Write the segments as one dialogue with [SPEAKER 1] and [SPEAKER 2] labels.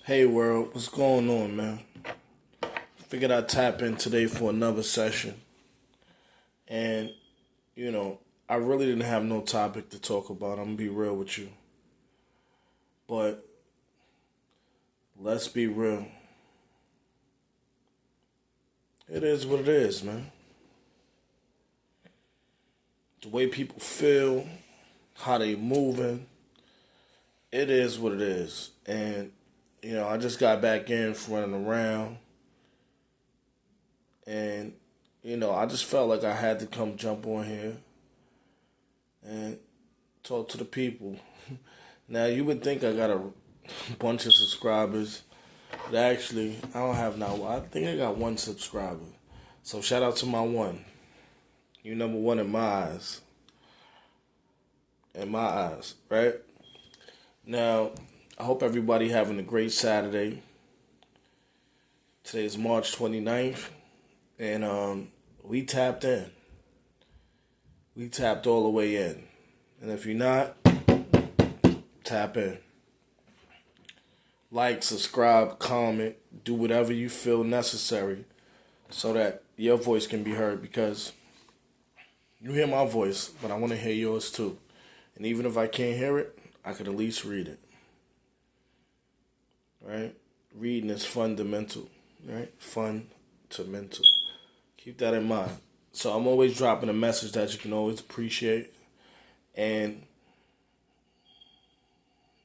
[SPEAKER 1] Hey world, what's going on, man? Figured I'd tap in today for another session. And, you know, I really didn't have no topic to talk about. I'm gonna be real with you. But let's be real. It is what it is, man. The way people feel, how they moving, it is what it is. And, I just got back in from running around and I just felt like I had to come jump on here and talk to the people. Now you would think I got a bunch of subscribers, but actually I don't have now. I think I got one subscriber. So shout out to my one. You number one in my eyes. In my eyes, right? Now, I hope everybody having a great Saturday. Today is March 29th, and we tapped in. We tapped all the way in. And if you're not, tap in. Like, subscribe, comment, do whatever you feel necessary so that your voice can be heard, because you hear my voice, but I want to hear yours too. And even if I can't hear it, I could at least read it. Right? Reading is fundamental. Right? Fun to mental. Keep that in mind. So I'm always dropping a message that you can always appreciate. And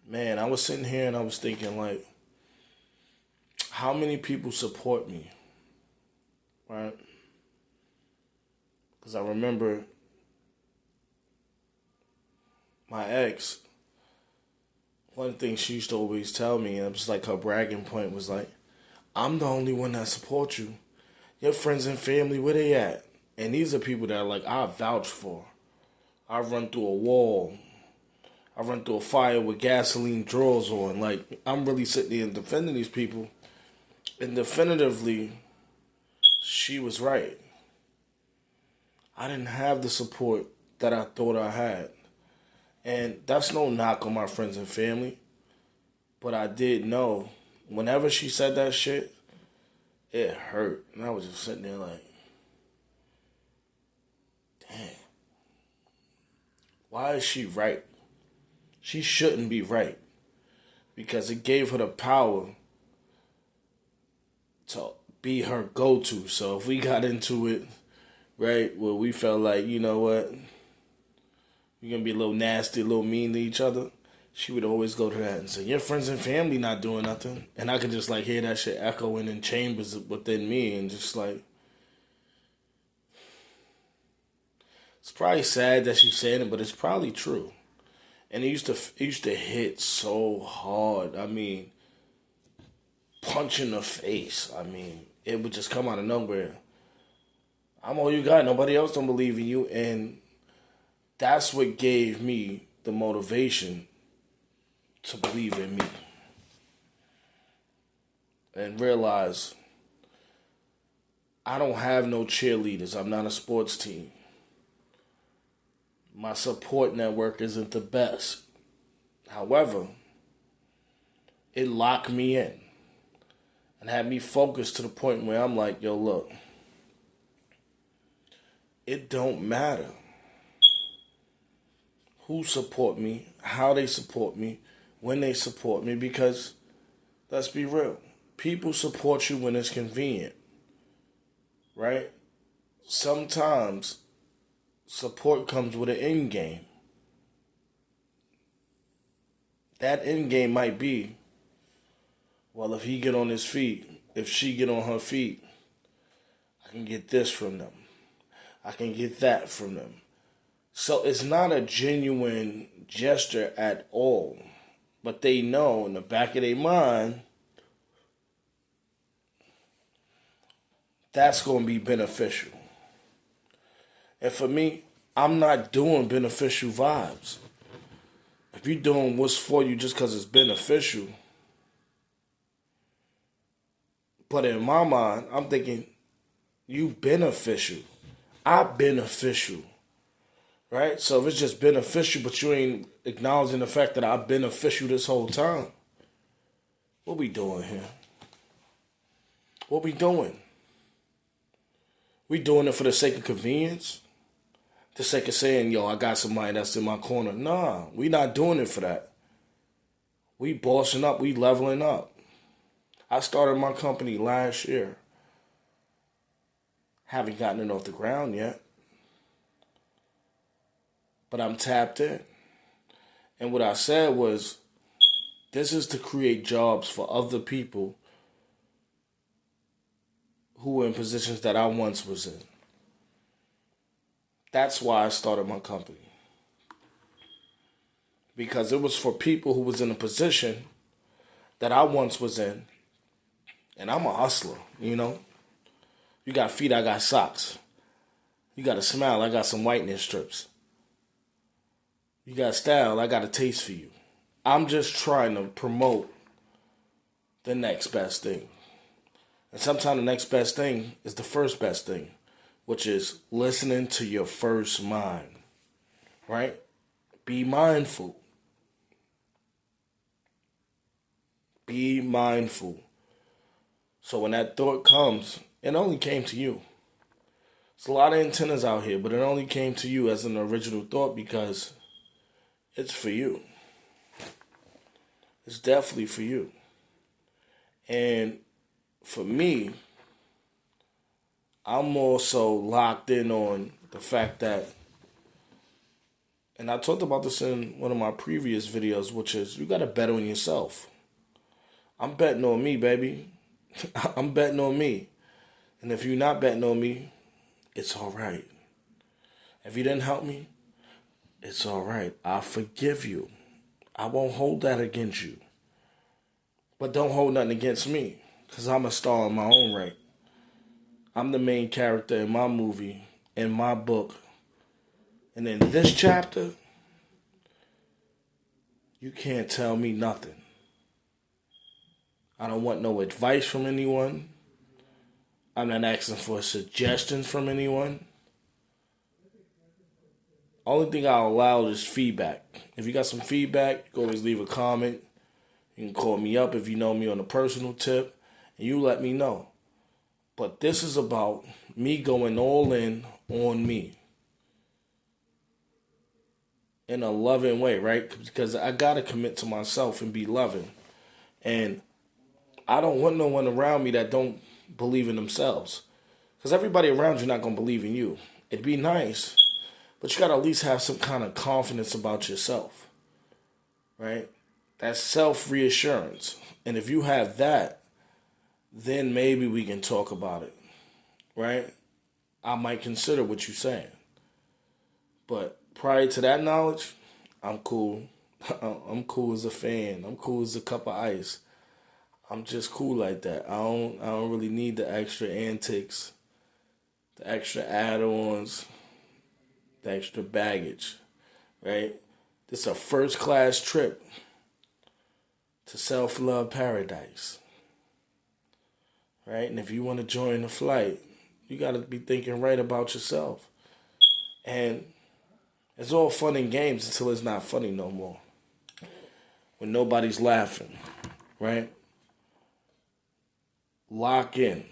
[SPEAKER 1] man, I was sitting here and I was thinking, like, how many people support me? Right? Because I remember my ex, one thing she used to always tell me, and it was like her bragging point was like, I'm the only one that supports you. Your friends and family, where they at? And these are people that are like, I vouch for. I run through a wall. I run through a fire with gasoline drawers on. Like, I'm really sitting there and defending these people. And definitively, she was right. I didn't have the support that I thought I had. And that's no knock on my friends and family. But I did know, whenever she said that shit, it hurt. And I was just sitting there like, damn. Why is she right? She shouldn't be right. Because it gave her the power to be her go-to. So if we got into it, right, where we felt like, you know what, we're going to be a little nasty, a little mean to each other, she would always go to that and say, your friends and family not doing nothing. And I could just like hear that shit echoing in chambers within me, and just like, it's probably sad that she's saying it, but it's probably true. And it used to hit so hard. I mean, punch in the face. I mean, it would just come out of nowhere. I'm all you got. Nobody else don't believe in you. And that's what gave me the motivation to believe in me. And realize I don't have no cheerleaders. I'm not a sports team. My support network isn't the best. However, it locked me in and had me focused to the point where I'm like, yo, look, it don't matter who support me, how they support me, when they support me, because let's be real, people support you when it's convenient, right? Sometimes support comes with an end game. That end game might be, well, if he get on his feet, if she get on her feet, I can get this from them. I can get that from them. So it's not a genuine gesture at all. But they know in the back of their mind, that's going to be beneficial. And for me, I'm not doing beneficial vibes. If you're doing what's for you just because it's beneficial, but in my mind, I'm thinking, you beneficial. I beneficial. Right? So if it's just beneficial, but you ain't acknowledging the fact that I'm beneficial this whole time, What we doing here? What we doing? We doing it for the sake of convenience? The sake of saying, yo, I got somebody that's in my corner. Nah, we not doing it for that. We bossing up. We leveling up. I started my company last year. Haven't gotten it off the ground yet. But I'm tapped in. And what I said was, this is to create jobs for other people who were in positions that I once was in. That's why I started my company. Because it was for people who was in a position that I once was in. And I'm a hustler, you know. You got feet, I got socks. You got a smile, I got some whiteness strips. You got style, I got a taste for you. I'm just trying to promote the next best thing. And sometimes the next best thing is the first best thing, which is listening to your first mind, right? Be mindful. Be mindful. So when that thought comes, it only came to you. There's a lot of antennas out here, but it only came to you as an original thought because it's for you. It's definitely for you. And for me, I'm also locked in on the fact that, and I talked about this in one of my previous videos, which is you got to bet on yourself. I'm betting on me, baby. I'm betting on me. And if you're not betting on me, it's all right. If you didn't help me, it's all right. I forgive you. I won't hold that against you. But don't hold nothing against me, because I'm a star in my own right. I'm the main character in my movie, in my book. And in this chapter, you can't tell me nothing. I don't want no advice from anyone. I'm not asking for suggestions from anyone. Only thing I'll allow is feedback. If you got some feedback, you can always leave a comment. You can call me up if you know me on a personal tip, and you let me know. But this is about me going all in on me. In a loving way, right? Because I got to commit to myself and be loving. And I don't want no one around me that don't believe in themselves. Because everybody around you not going to believe in you. It'd be nice, but you got to at least have some kind of confidence about yourself. Right? That's self-reassurance. And if you have that, then maybe we can talk about it. Right? I might consider what you're saying. But prior to that knowledge, I'm cool. I'm cool as a fan. I'm cool as a cup of ice. I'm just cool like that. I don't really need the extra antics, the extra add-ons, the extra baggage, right? This is a first-class trip to self-love paradise, right? And if you want to join the flight, you got to be thinking right about yourself. And it's all fun and games until it's not funny no more. When nobody's laughing, right? Lock in.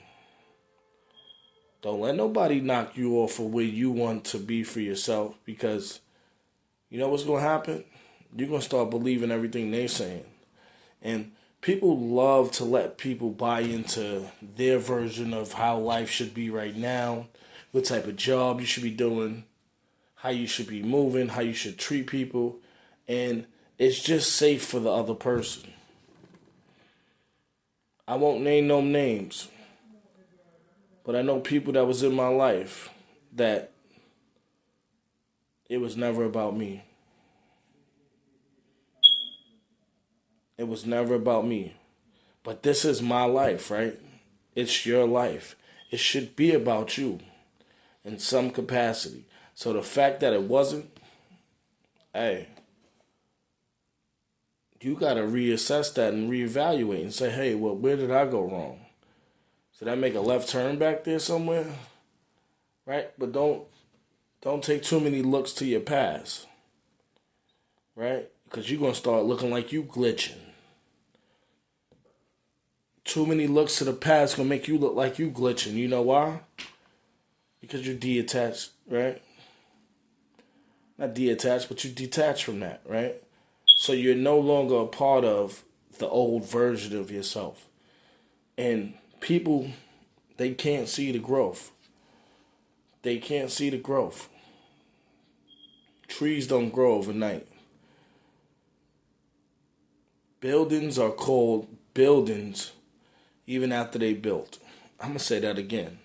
[SPEAKER 1] Don't let nobody knock you off of where you want to be for yourself, because you know what's going to happen? You're going to start believing everything they're saying. And people love to let people buy into their version of how life should be right now, what type of job you should be doing, how you should be moving, how you should treat people. And it's just safe for the other person. I won't name no names, but I know people that was in my life that it was never about me. It was never about me. But this is my life, right? It's your life. It should be about you in some capacity. So the fact that it wasn't, hey, you got to reassess that and reevaluate and say, hey, well, where did I go wrong? Did I make a left turn back there somewhere? Right? But don't take too many looks to your past. Right? Because you're going to start looking like you glitching. Too many looks to the past gonna make you look like you glitching. You know why? Because you're detached, right? Not detached, but you detach from that, right? So you're no longer a part of the old version of yourself. And people, they can't see the growth. They can't see the growth. Trees don't grow overnight. Buildings are called buildings even after they built. I'm going to say that again.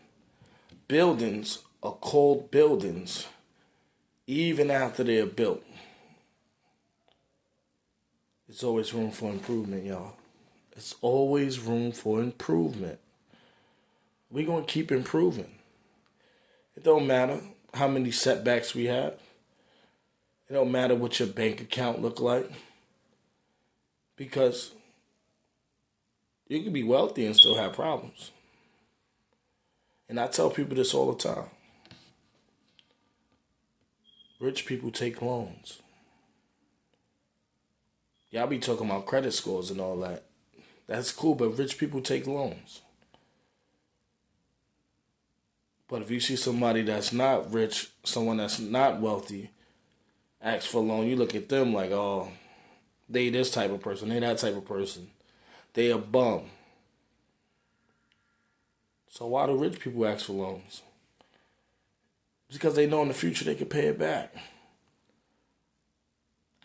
[SPEAKER 1] Buildings are called buildings even after they're built. There's always room for improvement, y'all. It's always room for improvement. We're going to keep improving. It don't matter how many setbacks we have. It don't matter what your bank account look like. Because you can be wealthy and still have problems. And I tell people this all the time. Rich people take loans. Y'all be talking about credit scores and all that. That's cool, but rich people take loans. But if you see somebody that's not rich, someone that's not wealthy, ask for a loan, you look at them like, oh, they this type of person, they that type of person. They a bum. So why do rich people ask for loans? It's because they know in the future they can pay it back.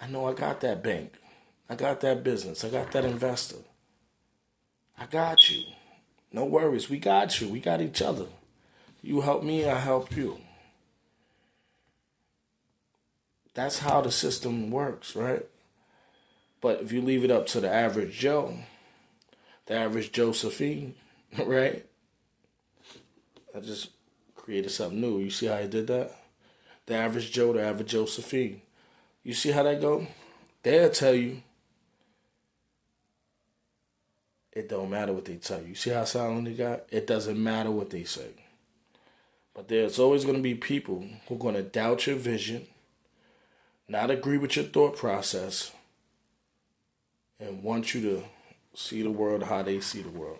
[SPEAKER 1] I know I got that bank. I got that business. I got that investor. I got you. No worries. We got you. We got each other. You help me, I help you. That's how the system works, right? But if you leave it up to the average Joe, the average Josephine, right? I just created something new. You see how I did that? The average Joe, the average Josephine. You see how that go? They'll tell you. It don't matter what they tell you. You see how silent they got? It doesn't matter what they say. But there's always going to be people who are going to doubt your vision, not agree with your thought process, and want you to see the world how they see the world.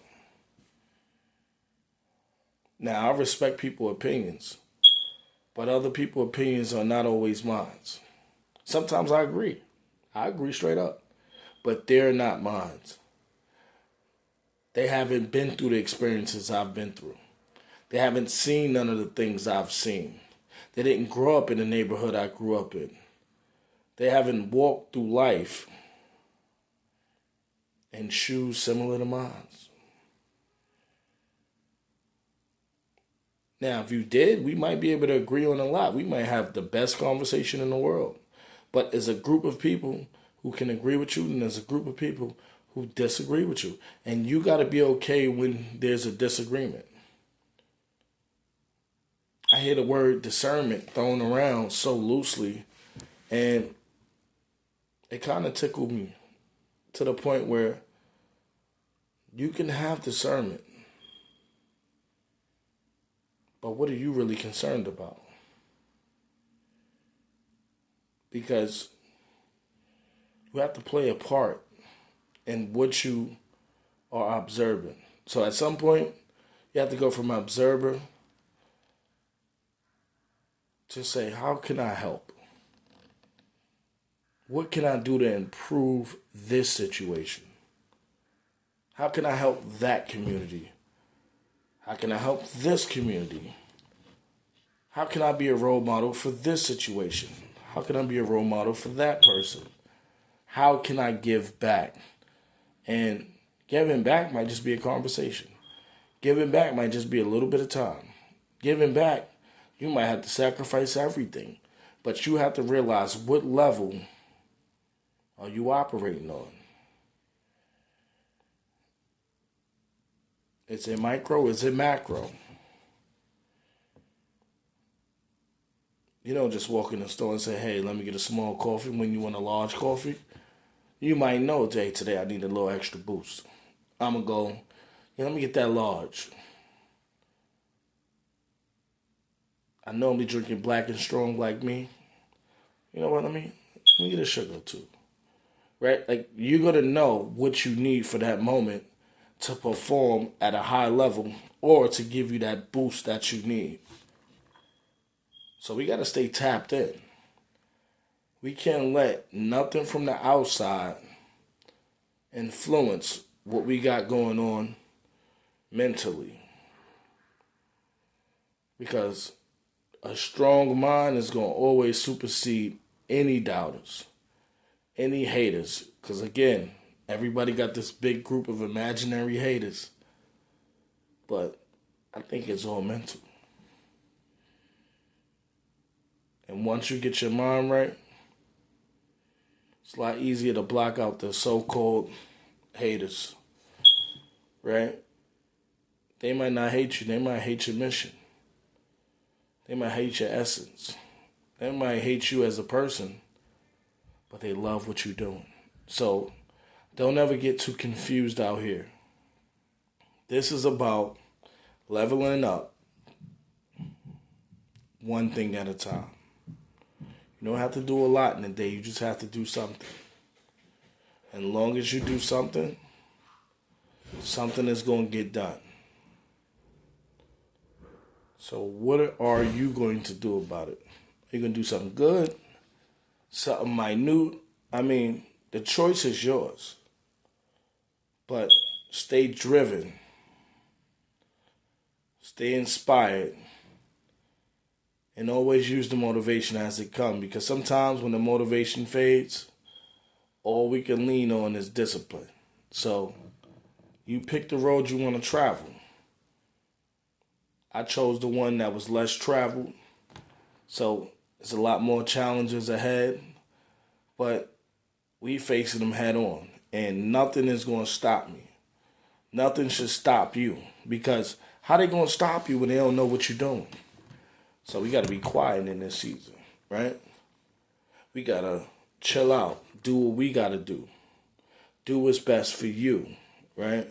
[SPEAKER 1] Now, I respect people's opinions, but other people's opinions are not always mine. Sometimes I agree. I agree straight up. But they're not mine. They haven't been through the experiences I've been through. They haven't seen none of the things I've seen. They didn't grow up in the neighborhood I grew up in. They haven't walked through life in shoes similar to mine. Now, if you did, we might be able to agree on a lot. We might have the best conversation in the world. But as a group of people who can agree with you, and there's a group of people who disagree with you. And you got to be okay when there's a disagreement. I hear the word discernment thrown around so loosely, and it kind of tickled me to the point where you can have discernment, but what are you really concerned about? Because you have to play a part in what you are observing. So at some point, you have to go from observer to say, how can I help? What can I do to improve this situation? How can I help that community? How can I help this community? How can I be a role model for this situation? How can I be a role model for that person? How can I give back? And giving back might just be a conversation. Giving back might just be a little bit of time. Giving back, you might have to sacrifice everything. But you have to realize what level are you operating on. Is it micro? Is it macro? You don't just walk in the store and say, hey, let me get a small coffee when you want a large coffee. You might know, hey, today I need a little extra boost. I'm going to go, let me get that large. I normally drinking black and strong like me. You know what I mean? Let me get a sugar too. Right? Like, you're going to know what you need for that moment to perform at a high level or to give you that boost that you need. So we got to stay tapped in. We can't let nothing from the outside influence what we got going on mentally. Because a strong mind is going to always supersede any doubters, any haters. Because again, everybody got this big group of imaginary haters. But I think it's all mental. And once you get your mind right, it's a lot easier to block out the so-called haters, right? They might not hate you. They might hate your mission. They might hate your essence. They might hate you as a person, but they love what you're doing. So don't ever get too confused out here. This is about leveling up one thing at a time. You don't have to do a lot in a day. You just have to do something. And as long as you do something, something is going to get done. So what are you going to do about it? Are you going to do something good? Something minute? I mean, the choice is yours. But stay driven. Stay inspired. And always use the motivation as it comes. Because sometimes when the motivation fades, all we can lean on is discipline. So you pick the road you want to travel. I chose the one that was less traveled. So there's a lot more challenges ahead. But we facing them head on. And nothing is going to stop me. Nothing should stop you. Because how they going to stop you when they don't know what you're doing? So we got to be quiet in this season, right? We got to chill out. Do what we got to do. Do what's best for you, right?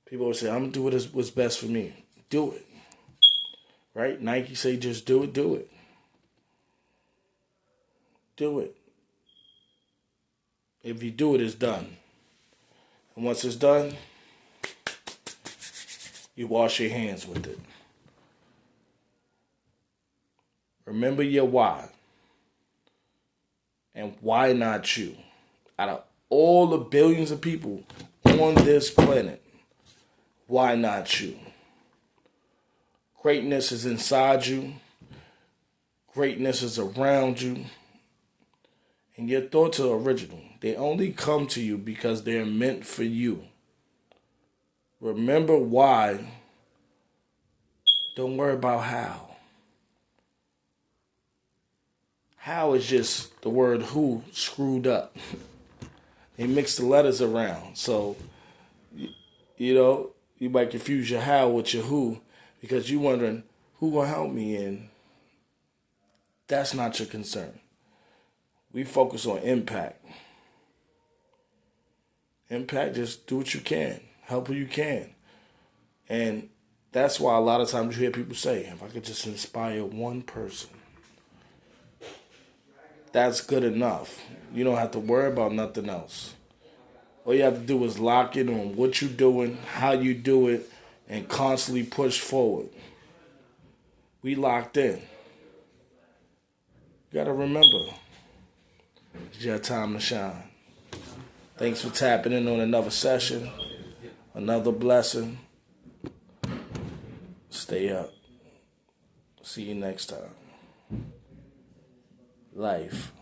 [SPEAKER 1] People always say, I'm going to do what's best for me. Do it, right? Nike say just do it, do it. Do it. If you do it, it's done. And once it's done, you wash your hands with it. Remember your why. And why not you? Out of all the billions of people on this planet, why not you? Greatness is inside you. Greatness is around you. And your thoughts are original. They only come to you because they're meant for you. Remember why. Don't worry about how. How is just the word who screwed up. They mix the letters around. So, you might confuse your how with your who because you're wondering, who will help me? And that's not your concern. We focus on impact. Impact, just do what you can. Help who you can. And that's why a lot of times you hear people say, if I could just inspire one person, that's good enough. You don't have to worry about nothing else. All you have to do is lock in on what you're doing, how you do it, and constantly push forward. We locked in. You got to remember, it's your time to shine. Thanks for tapping in on another session, another blessing. Stay up. See you next time. Life.